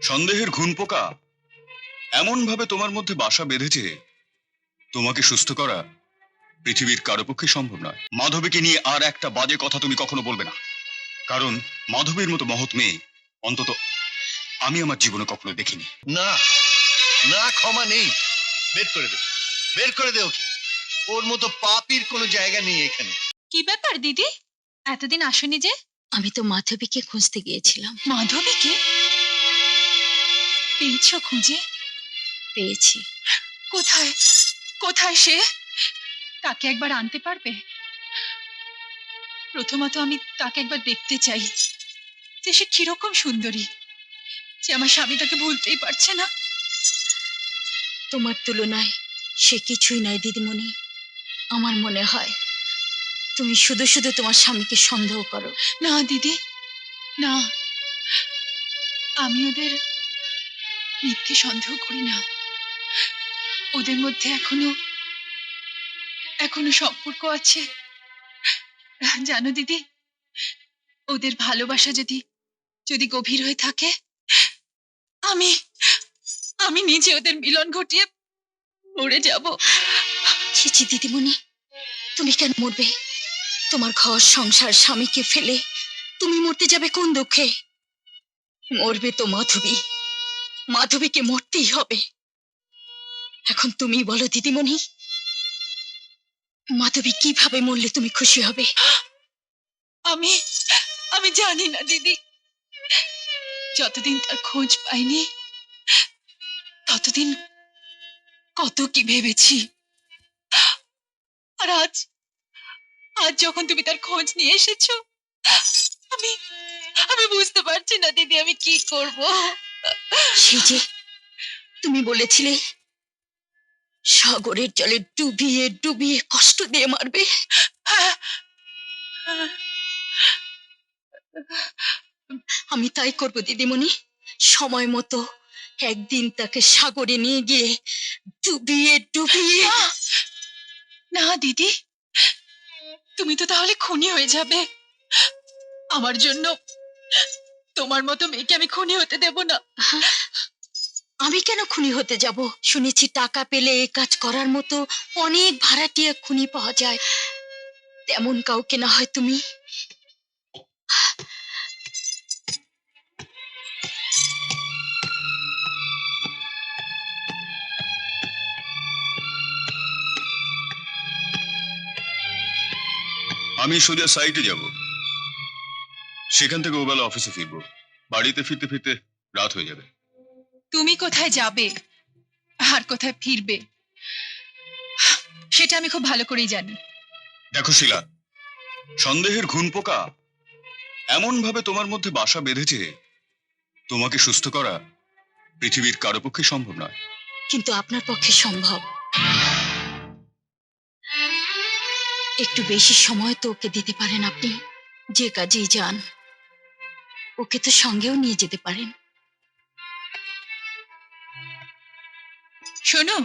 সন্দেহের ঘুণ পোকা এমন ভাবে তোমার মধ্যে বাসা বেঁধেছে, তোমাকে সুস্থ করা পৃথিবীর কারো পক্ষে সম্ভব নয়। মাধবীকে নিয়ে আর একটা বাজে কথা তুমি কখনো বলবে না, কারণ মাধবীর মতো মহৎ মেয়ে অন্তত আমি আমার জীবনে কখনো দেখিনি। না না, ক্ষমা নেই। বের করে দে, বের করে দে ওকে। ওর মতো পাপীর কোনো জায়গা নেই এখানে। কি ব্যাপার দিদি, এতদিন আসেনি যে? আমি তো মাধবীকে খুঁজতে গিয়েছিলাম। মাধবীকে পেয়েছো খুঁজে? পেয়েছি। কোথায় কোথায় সে? তাকে একবার আনতে পারবে? প্রথমত আমি তাকে একবার দেখতে চাই, যে সে কিরকম সুন্দরী, যে আমার স্বামী তাকে ভুলতেই পারছে না। তোমার তুলনায় সে কিছুই নয় দিদিমণি। আমার মনে হয় তুমি শুধু শুধু তোমার স্বামীকে সন্দেহ করো। না দিদি, না, আমি ওদের মিথ্যে সন্দেহ করি না। ওদের মধ্যে এখনো সম্পর্ক আছে। জানো দিদি, ওদের ভালোবাসা যদি যদি গভীর হয়ে থাকে, আমি আমি নিজে ওদের মিলন ঘটিয়ে মরে যাব। ছি ছি দিদিমণি, তুমি কেন মরবে? তোমার ঘর সংসার স্বামীকে ফেলে তুমি মরতে যাবে কোন দুঃখে? মরবে তো মাধবী, মাধবীকে মরতেই হবে। এখন তুমি বলো দিদিমণি, মাধবী কিভাবে মরলে তুমি খুশি হবে? আমি আমি জানি না দিদি। যতদিন তার খোঁজ পাইনি ততদিন কত কি ভেবেছি। আর আজ আজ যখন তুমি তার খোঁজ নিয়ে এসেছো, আমি আমি বুঝতে পারছি না দিদি, আমি কি করব। সে যে তুমি বলেছিলে সাগরের জলে ডুবিয়ে ডুবিয়ে কষ্ট দিয়ে মারবে। আমি তাই করব দিদিমণি। সময় মতো একদিন তাকে সাগরে নিয়ে গিয়ে ডুবিয়ে ডুবিয়ে। না দিদি, তুমি তো তাহলে খুনি হয়ে যাবে। আমার জন্য তোমার মতো মেয়েকে আমি খুনি হতে দেব না। আমি কেন খুনি হতে যাব? শুনেছি টাকা পেলে এই কাজ করার মতো অনেক ভাড়াটিয়া খুনি পাওয়া যায়। তেমন কাউকে না হয় তুমি। আমি সোজা সাইটে যাব, সেখান থেকে ওবেলা অফিসে ফিরবো। বাড়িতে ফিরতে ফিরতে রাত হয়ে যাবে। তুমি কোথায় যাবে আর কোথায় ফিরবে সেটা আমি খুব ভালো করেই জানি। দেখো শিলা, সন্দেহের ঘুণ পোকা এমন ভাবে তোমার মধ্যে বাসা বেঁধেছে, তোমাকে সুস্থ করা পৃথিবীর কারো পক্ষে সম্ভব নয়। কিন্তু আপনার পক্ষে সম্ভব। একটু বেশি সময় তো ওকে দিতে পারেন আপনি। যে কাজেই যান, ওকে তো সঙ্গেও নিয়ে যেতে পারেন। শোনো,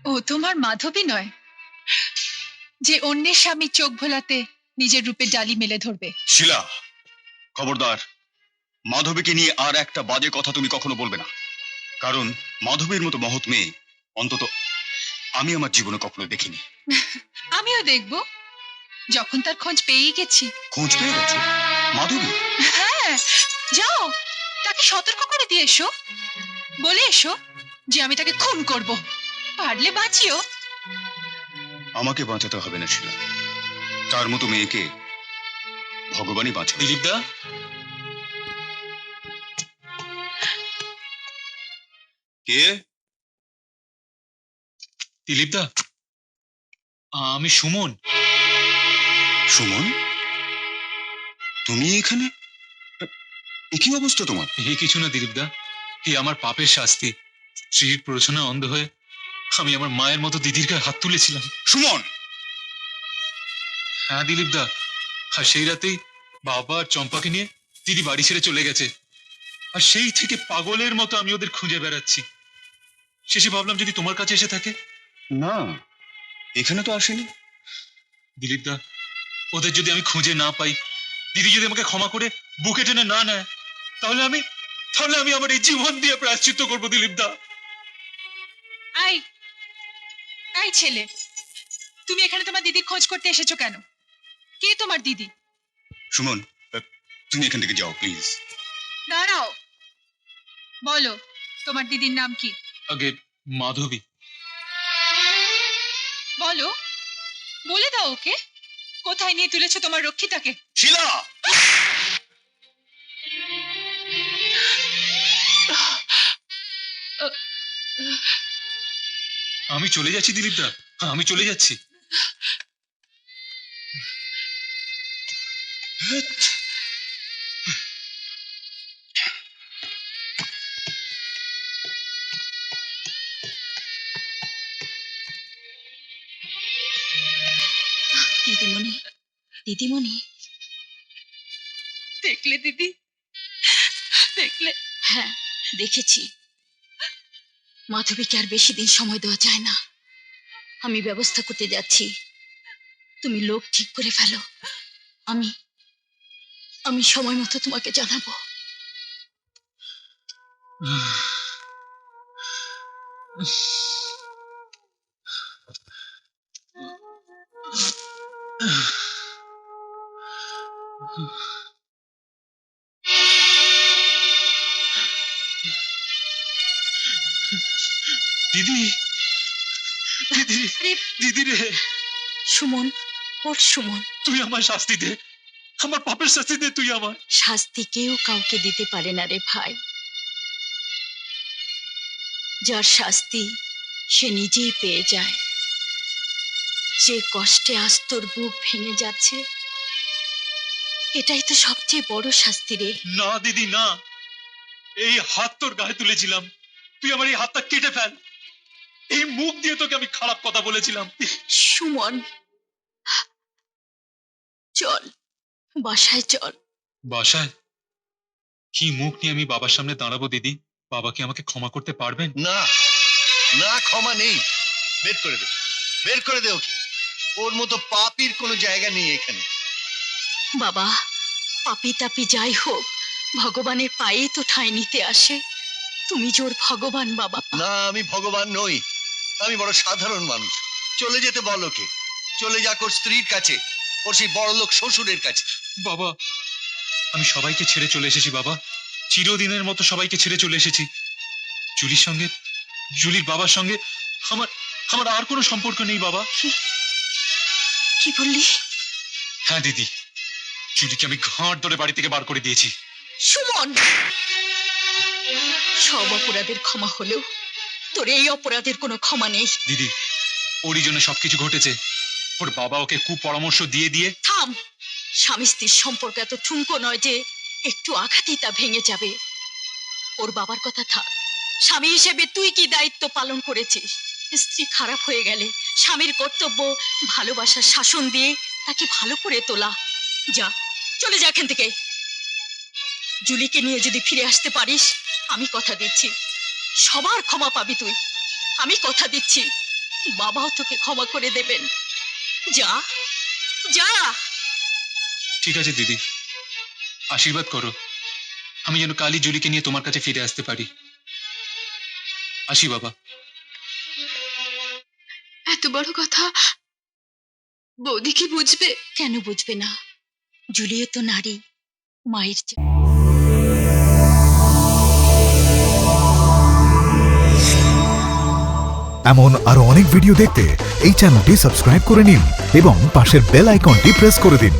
ও তোমার মাধবী নয় যে অন্যের স্বামী চোখ ভোলাতে নিজের রূপে ডালি মেলে ধরবে। শিলা, খবরদার, মাধবীকে নিয়ে আর একটা বাজে কথা তুমি কখনো বলবে না, কারণ মাধবীর মতো মহৎ মেয়ে অন্তত আমি আমার জীবনে কখনো দেখিনি। আমিও দেখব, যখন তার খোঁজ পেয়েই গেছি। খোঁজ পেয়ে গেছো মাধবী? হ্যাঁ, যাও, তাকে সতর্ক করে দিয়ে এসো। বলে এসো যে আমি তাকে খুন করব, পারলে বাঁচিও। আমাকে বাঁচাতে হবে না শিলা, তার মতো মেয়েকে ভগবানই বাঁচাবে। দিলীপ দা, কে? দিলীপ দা, আমি সুমন। সুমন, তুমি এখানে? কি অবস্থা তোমার? এই কিছু না দিলীপ দা, এই আমার পাপের শাস্তি। স্ত্রীর প্ররোচনায় অন্ধ হয়ে আমি আমার মায়ের মতো দিদির গায়ে হাত তুলেছিলাম। সুমন! হ্যাঁ দিলীপ দা, আর সেই রাতেই বাবা আর চম্পাকে নিয়ে দিদি বাড়ি ছেড়ে চলে গেছে। আর সেই থেকে পাগলের মতো আমি ওদের খুঁজে বেড়াচ্ছি। শেষে ভাবলাম যদি তোমার কাছে এসে থাকে। না, এখানে তো আসেনি। দিলীপ দা, ওদের যদি আমি খুঁজে না পাই, দিদি যদি আমাকে ক্ষমা করে বুকে টেনে না নেয়, তাহলে আমি তাহলে আমি আমার এই জীবন দিয়ে প্রায়শ্চিত্ত করবো দিলীপ দা। আই আই ছেলে, তুমি এখানে তোমার দিদির খোঁজ করতে এসেছো কেন? কে তোমার দিদি? সুমন, তুমি এখান থেকে যাও প্লিজ। দাঁড়াও, বলো তোমার দিদির নাম কি? আগে মাধবী। বলো, বলে দাও ওকে। কোথায় নিয়ে তুলেছো তোমার রক্ষিতাকে? শিলা, আমি চলে যাচ্ছি দিলীপ দা, আমি চলে যাচ্ছি। দিদিমণি, দিদিমণি, দেখলে দিদি, দেখলে? হ্যাঁ দেখেছি। মাধবীকে আর বেশি দিন সময় দেওয়া যায় না। আমি ব্যবস্থা করতে যাচ্ছি, তুমি লোক ঠিক করে ফেলো। আমি আমি সময় মতো তোমাকে জানাবো। দিদি, দিদি, আরে দিদি রে, সুমন, ওর সুমন, তুই আমার শাস্তি দে, আমার পাপের শাস্তি দে তুই আমার। শাস্তি কেউ কাউকে দিতে পারে না রে ভাই। যার শাস্তি সে নিজেই পেয়ে যায়। যে কষ্টে আজ তোর বুক ভেঙে যাচ্ছে, এটাই তো সবচেয়ে বড় শাস্তি রে। না দিদি না, এই হাত তোর গায়ে তুলেছিলাম, তুই আমার এই হাতটা কেটে ফেল। এই মুখ দিয়ে তোকে আমি খারাপ কথা বলেছিলাম। সুমন, চল বাসায় চল। বাসায়? কি মুখ নিয়ে আমি বাবার সামনে দাঁড়াবো দিদি? বাবা কি আমাকে ক্ষমা করতে পারবেন? না, না ক্ষমা নেই। বের করে দে, বের করে দে ওকে। ওর মতো পাপীর কোনো জায়গা নেই এখানে। বাবা, পাপি তাপি যাই হোক, ভগবানের পায়েই তো ঠাঁই নিতে আসে। তুমি জোর ভগবান বাবা। না, আমি ভগবান নই, আমি বড় সাধারণ মানুষ। চলে যেতে বল ওকে, চলে যাক ওর স্ত্রীর কাছে, ওর সেই বড়লোক শ্বশুরের কাছে। বাবা, আমি সবাইকে ছেড়ে চলে এসেছি বাবা, চিরদিনের মতো সবাইকে ছেড়ে চলে এসেছি। জুলির সঙ্গে, জুলির বাবার সঙ্গে আমার আমার আর কোনো সম্পর্ক নেই বাবা। কি বললি? হ্যাঁ দিদি, জুলিকে আমি ঘাড় ধরে বাড়ি থেকে বার করে দিয়েছি। সুমন, সব অপরাধের ক্ষমা হলেও তোর এই অপরাধের কোনো ক্ষমা নেই। দিদি, ওরই জন্য সবকিছু ঘটেছে। ওর বাবা ওকে কুপরামর্শ দিয়ে দিয়ে। থাম, স্বামী স্ত্রীর সম্পর্ক এত ঠুনকো নয় যে একটু আঘাতেই তা ভেঙে যাবে। ওর বাবার কথা থাক, স্বামী হিসেবে তুই কি দায়িত্ব পালন করেছিস? স্ত্রী খারাপ হয়ে গেলে স্বামীর কর্তব্য ভালোবাসার শাসন দিয়ে তাকে ভালো করে তোলা। যা, চলে যা এখান থেকে। জুলিকে নিয়ে যদি ফিরে আসতে পারিস, আমি কথা দিচ্ছি সবার ক্ষমা পাবি তুই। আমি কথা দিচ্ছি বাবাও তোকে ক্ষমা করে দেবেন। যা, যা। ঠিক আছে দিদি, আশীর্বাদ করো আমি যেন কালই জুলিকে নিয়ে তোমার কাছে ফিরে আসতে পারি। আসি বাবা। এত বড় কথা বৌদি কি বুঝবে? কেন বুঝবে না? জুলিও তো নারী, মায়ের চেয়ে। এমন আরো অনেক ভিডিও দেখতে এই চ্যানেলটি সাবস্ক্রাইব করে নিন এবং পাশের বেল আইকনটি প্রেস করে দিন।